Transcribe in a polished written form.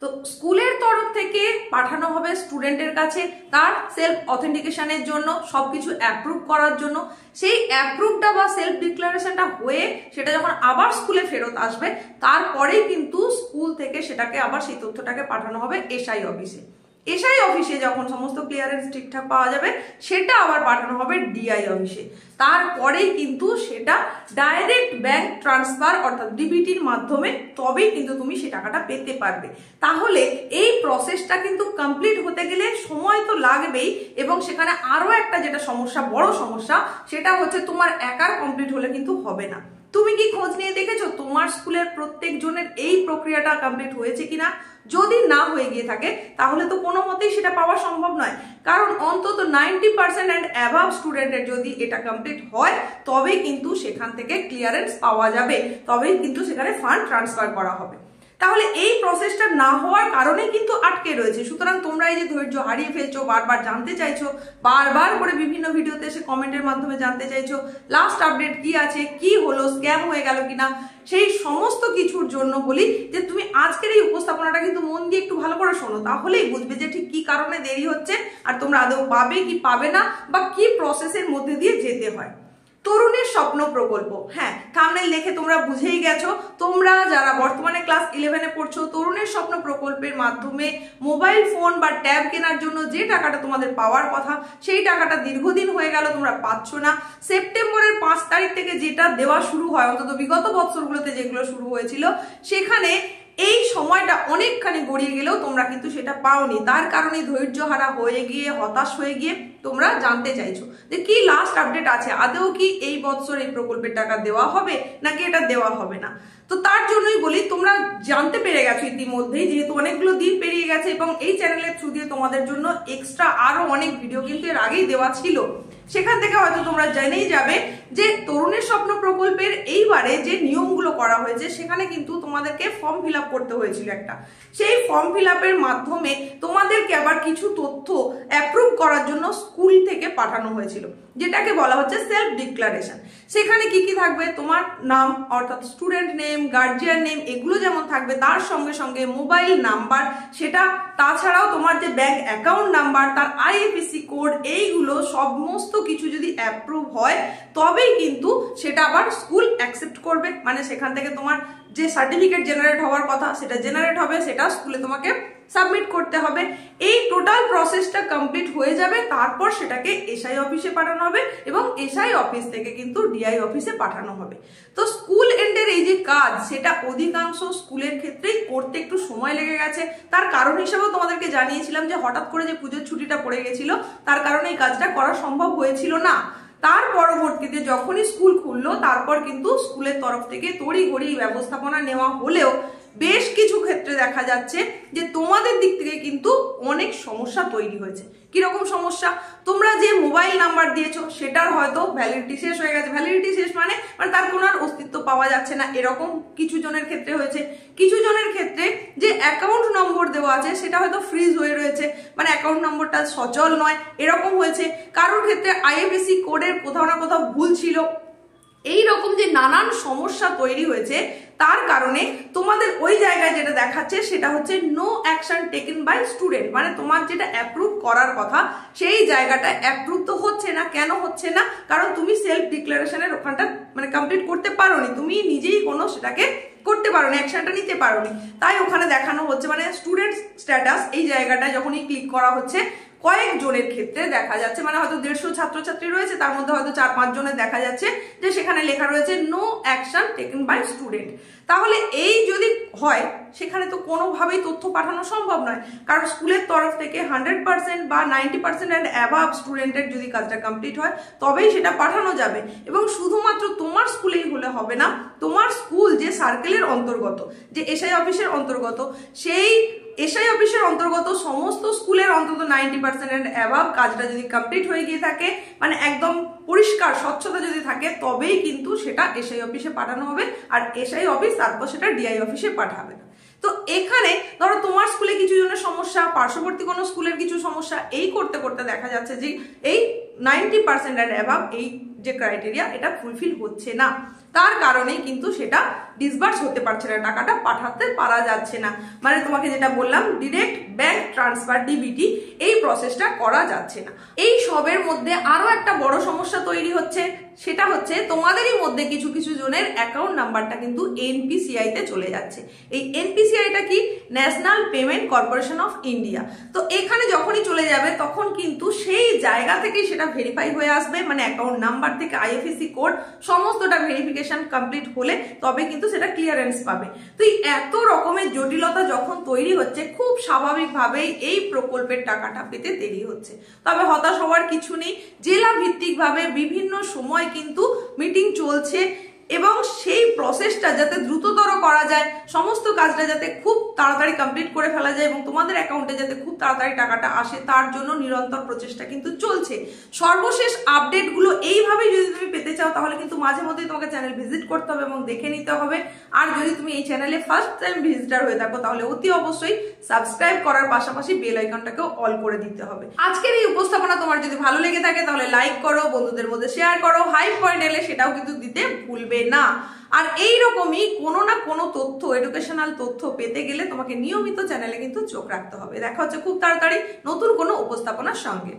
তো স্কুলের তরফ থেকে পাঠানো হবে স্টুডেন্টের কাছে তার সেলফ অথেন্টিকেশনের জন্য, সবকিছু অ্যাপ্রুভ করার জন্য। সেই অ্যাপ্রুভটা বা সেলফ ডিক্লারেশনটা হয়ে সেটা যখন আবার স্কুলে ফেরত আসবে, তারপরেই কিন্তু স্কুল থেকে সেটাকে আবার সেই তথ্যটাকে পাঠানো হবে এসআই অফিসে। এসআই অফিসে যখন সমস্ত ক্লিয়ারেন্স ঠিকঠাক পাওয়া যাবে, সেটা আবার পাঠানো হবে ডিআই অফিসে। তারপরেই কিন্তু সেটা ডাইরেক্ট ব্যাংক ট্রান্সফার অর্থাৎ ডিবিটির মাধ্যমে তবেই কিন্তু তুমি সেই টাকাটা পেতে পারবে। তাহলে এই প্রসেসটা কিন্তু কমপ্লিট হতে গেলে সময় তো লাগবেই, এবং সেখানে আরো একটা যেটা সমস্যা, বড় সমস্যা, সেটা হচ্ছে তোমার একার কমপ্লিট হলে কিন্তু হবে না। তুমি কি খোঁজ নিয়ে দেখেছো তোমার স্কুলের প্রত্যেক জনের এই প্রক্রিয়াটা কমপ্লিট হয়েছে কিনা? যদি না হয়ে গিয়ে থাকে তাহলে তো কোনো মতেই সেটা পাওয়া সম্ভব নয়, কারণ অন্তত 90% অ্যান্ড অ্যাভাব স্টুডেন্টের যদি এটা কমপ্লিট হয় তবেই কিন্তু সেখান থেকে ক্লিয়ারেন্স পাওয়া যাবে, তবেই কিন্তু সেখানে ফান্ড ট্রান্সফার করা হবে। তাহলে এই প্রসেসটা না হওয়ার কারণে কিন্তু আটকে রয়েছে। সুতরাং তোমরা এই যে ধৈর্য হারিয়ে ফেলছো, বারবার জানতে চাইছো, বারবার করে বিভিন্ন ভিডিওতে এসে কমেন্টের মাধ্যমে জানতে চাইছো লাস্ট আপডেট কি আছে, কি হলো, স্ক্যাম হয়ে গেল কিনা, সেই সমস্ত কিছুর জন্য বলি যে তুমি আজকের এই উপস্থাপনাটা কিন্তু মন দিয়ে একটু ভালো করে শোনো, তাহলেই বুঝবে যে ঠিক কি কারণে দেরি হচ্ছে আর তোমরা আদৌ পাবে কি পাবে না, বা কি প্রসেসের মধ্যে দিয়ে যেতে হয়। তরুণের স্বপ্ন প্রকল্প, হ্যাঁ থাম্বনেল দেখে তোমরা বুঝেই গেছো, তোমরা যারা বর্তমানে ক্লাস 11-এ পড়ছো, তরুণের স্বপ্ন প্রকল্পের মাধ্যমে মোবাইল ফোন বা ট্যাব কেনার জন্য যে টাকাটা তোমাদের পাওয়ার কথা, সেই টাকাটা দীর্ঘদিন হয়ে গেল তোমরা পাচ্ছ না। সেপ্টেম্বরের 5 তারিখ থেকে যেটা দেওয়া শুরু হয়, অন্তত বিগত বছরগুলোতে যেগুলো শুরু হয়েছিল, সেখানে এই সময়টা অনেকখানি গড়িয়ে গেলেও তোমরা কিন্তু সেটা পাওনি। তার কারণে ধৈর্যহারা হয়ে গিয়ে, হতাশ হয়ে গিয়ে তোমরা জানতে চাইছো যে কি লাস্ট আপডেট আছে, আদৌ কি এই বছর এই প্রকল্পের টাকা দেওয়া হবে নাকি এটা দেওয়া হবে না। তো তার জন্যই বলি, তোমরা জানতে পেরে গেছো ইতিমধ্যেই, যেহেতু অনেকগুলো দিন পেরিয়ে গেছে এবং এই চ্যানেলের থ্রু দিয়ে তোমাদের জন্য এক্সট্রা আরো অনেক ভিডিও কিন্তু এর আগেই দেওয়া ছিল, সেখান থেকে হয়তো তোমরা জেনেই যাবে যে তরুণের স্বপ্ন প্রকল্পের এইবারে যে নিয়মগুলো করা হয়েছে, সেখানে কিন্তু তোমাদেরকে ফর্ম ফিল আপ করতে হয়েছিল একটা। সেই ফর্ম ফিল আপের মাধ্যমে তোমাদেরকে আবার কিছু তথ্য অ্যাপ্রুভ করার জন্য স্কুল থেকে পাঠানো হয়েছিল, যেটাকে বলা হচ্ছে সেলফ ডিক্লারেশন। সেখানে কি কি থাকবে, তোমার নাম অর্থাৎ স্টুডেন্ট নেম, গার্জিয়ান নেম, এগুলো যেমন থাকবে, তার সঙ্গে সঙ্গে মোবাইল নাম্বার, সেটা তাছাড়াও তোমার যে ব্যাংক অ্যাকাউন্ট নাম্বার, তার আইএফএসসি কোড, এইগুলো সমস্ত কিছু যদি অ্যাপ্রুভ হয় তবেই কিন্তু সেটা আবার স্কুল অ্যাকসেপ্ট করবে। মানে সেখান থেকে তোমার যে সার্টিফিকেট জেনারেট হওয়ার কথা সেটা জেনারেট হবে, সেটা স্কুলে তোমাকে সাবমিট করতে হবে। এই টোটাল প্রসেসটা কমপ্লিট হয়ে যাবে, তারপর সেটাকে এসআই অফিসে পাঠানো হবে এবং এসআই অফিস থেকে কিন্তু ডিআই অফিসে পাঠানো হবে। তো স্কুল এন্ডের এই যে কাজ, সেটা অধিকাংশ স্কুলের ক্ষেত্রেই করতে একটু সময় লেগে গেছে। তার কারণ হিসেবেও তোমাদেরকে জানিয়েছিলাম যে হঠাৎ করে যে পুজোর ছুটিটা পড়ে গেছিল, তার কারণে এই কাজটা করা সম্ভব হয়েছিল না। তার পরবর্তীতে যখনই স্কুল খুললো, তারপর কিন্তু স্কুলের তরফ থেকে তড়িঘড়ি ব্যবস্থাপনা নেওয়া হলেও বেশ কিছু ক্ষেত্রে দেখা যাচ্ছে যে তোমাদের দিক থেকে কিন্তু অনেক সমস্যা তৈরি হয়েছে। কিরকম সমস্যা? তোমরা যে মোবাইল নাম্বার দিয়েছো সেটার হয়তো ভ্যালিডিটি শেষ হয়ে গেছে। ভ্যালিডিটি শেষ মানে তার কোনো আর অস্তিত্ব পাওয়া যাচ্ছে না, এরকম কিছু জনের ক্ষেত্রে হয়েছে। কিছু জনের ক্ষেত্রে যে অ্যাকাউন্ট নম্বর দেওয়া আছে সেটা হয়তো ফ্রিজ হয়ে রয়েছে, মানে অ্যাকাউন্ট নম্বরটা সচল নয়, এরকম হয়েছে। কারোর ক্ষেত্রে আইএফএসসি কোডের কোথাও না কোথাও ভুল ছিল। এই রকম যে নানান সমস্যা তৈরি হয়েছে, তার কারণে তোমাদের ওই জায়গায় যেটা দেখাচ্ছে সেটা হচ্ছে no action taken by student, মানে তোমার যেটা অ্যাপ্রুভ করার কথা সেই জায়গাটা অ্যাপ্রুভ তো হচ্ছে না। কেন হচ্ছে না? কারণ তুমি সেলফ ডিক্লারেশনের ওখানটা মানে কমপ্লিট করতে পারোনি, তুমি নিজেই কোনো সেটাকে করতে পারোনি, অ্যাকশনটা নিতে পারোনি, তাই ওখানে দেখানো হচ্ছে মানে স্টুডেন্ট স্ট্যাটাস। এই জায়গাটা যখনই ক্লিক করা হচ্ছে, কয়েকজনের ক্ষেত্রে দেখা যাচ্ছে, মানে হয়তো 150 ছাত্রছাত্রী রয়েছে, তার মধ্যে হয়তো 4-5 জনের দেখা যাচ্ছে যে সেখানে লেখা রয়েছে no action taken by student. তাহলে এই যদি হয়, সেখানে তো কোনোভাবেই তথ্য পাঠানো সম্ভব নয়, কারণ স্কুলের তরফ থেকে 100% বা 90% অ্যান্ড অ্যাভাব স্টুডেন্টের যদি কাজটা কমপ্লিট হয় তবেই সেটা পাঠানো যাবে। এবং শুধুমাত্র তোমার স্কুলেই হলে হবে না, তোমার স্কুল যে সার্কেলের অন্তর্গত, যে এসআই অফিসের অন্তর্গত, সেই এসআই অফিসের অন্তর্গত সমস্ত স্কুলের অন্তত 90% অ্যান্ড অ্যাভাব কাজটা যদি কমপ্লিট হয়ে গিয়ে থাকে, মানে একদম পরিষ্কার স্বচ্ছতা যদি থাকে, তবেই কিন্তু সেটা এসআই অফিসে পাঠানো হবে, আর এসআই অফিস তারপর সেটা ডিআই অফিসে পাঠাবে না। তো এখানে ধরো তোমার স্কুলে কিছু জনের সমস্যা, পার্শ্ববর্তী কোনো স্কুলের কিছু সমস্যা, এই করতে করতে দেখা যাচ্ছে যে এই 90% অ্যান্ড অ্যাভাব এই যে ক্রাইটেরিয়া এটা ফুলফিল হচ্ছে না, তার কারণেই কিন্তু সেটা ডিসবার্স হতে পারছে না, টাকাটা পাঠাতে পারা যাচ্ছে না। মানে তোমাকে যেটা বললাম ডিরেক্ট ব্যাংক ট্রান্সফার ডিবিটি এই প্রসেসটা করা যাচ্ছে না। এই সবের মধ্যে আরো একটা বড় সমস্যা তৈরি হচ্ছে, সেটা হচ্ছে তোমাদেরই মধ্যে কিছু কিছু জনের অ্যাকাউন্ট নাম্বারটা কিন্তু এনপিসিআই তে চলে যাচ্ছে। এই এনপিসিআইটা কি, national payment corporation of India. তো এখানে যখনই চলে যাবে তখন কিন্তু সেই জায়গা থেকেই সেটা ভেরিফাই হয়ে আসবে, মানে অ্যাকাউন্ট নাম্বার থেকে আইএফএসসি কোড সমস্তটা ভেরিফিকেশন কমপ্লিট হলে তবে কিন্তু সেটা ক্লিয়ারেন্স পাবে। তো এত রকমের জটিলতা যখন তৈরি হচ্ছে, খুব স্বাভাবিকভাবেই এই প্রকল্পের টাকাটা পেতে দেরি হচ্ছে। তবে হতাশ হওয়ার কিছু নেই, জেলা ভিত্তিকভাবে বিভিন্ন সময় কিন্তু মিটিং চলছে এবং সেই প্রসেসটা যাতে দ্রুততর করা যায়, সমস্ত কাজটা যাতে খুব তাড়াতাড়ি কমপ্লিট করে ফেলা যায় এবং তোমাদের অ্যাকাউন্টে যাতে খুব তাড়াতাড়ি টাকাটা আসে, তার জন্য নিরন্তর প্রচেষ্টা কিন্তু চলছে। সর্বশেষ আপডেটগুলো এইভাবেই যদি তুমি পেতে চাও তাহলে কিন্তু মাঝে মধ্যেই তোমাকে চ্যানেল ভিজিট করতে হবে এবং দেখে নিতে হবে। আর যদি তুমি এই চ্যানেলে ফার্স্ট টাইম ভিজিটার হয়ে থাকো তাহলে অতি অবশ্যই সাবস্ক্রাইব করার পাশাপাশি বেল আইকনটাকেও অল করে দিতে হবে। আজকের এই উপস্থাপনা তোমার যদি ভালো লেগে থাকে তাহলে লাইক করো, বন্ধুদের মধ্যে শেয়ার করো, হাই পয়েন্ট এলে সেটাও কিন্তু দিতে ভুলবে না। আর এইরকমই কোনো না কোনো তথ্য, এডুকেশনাল তথ্য পেতে গেলে তোমাকে নিয়মিত চ্যানেলে কিন্তু চোখ রাখতে হবে। দেখা হচ্ছে খুব তাড়াতাড়ি নতুন কোনো উপস্থাপনার সঙ্গে।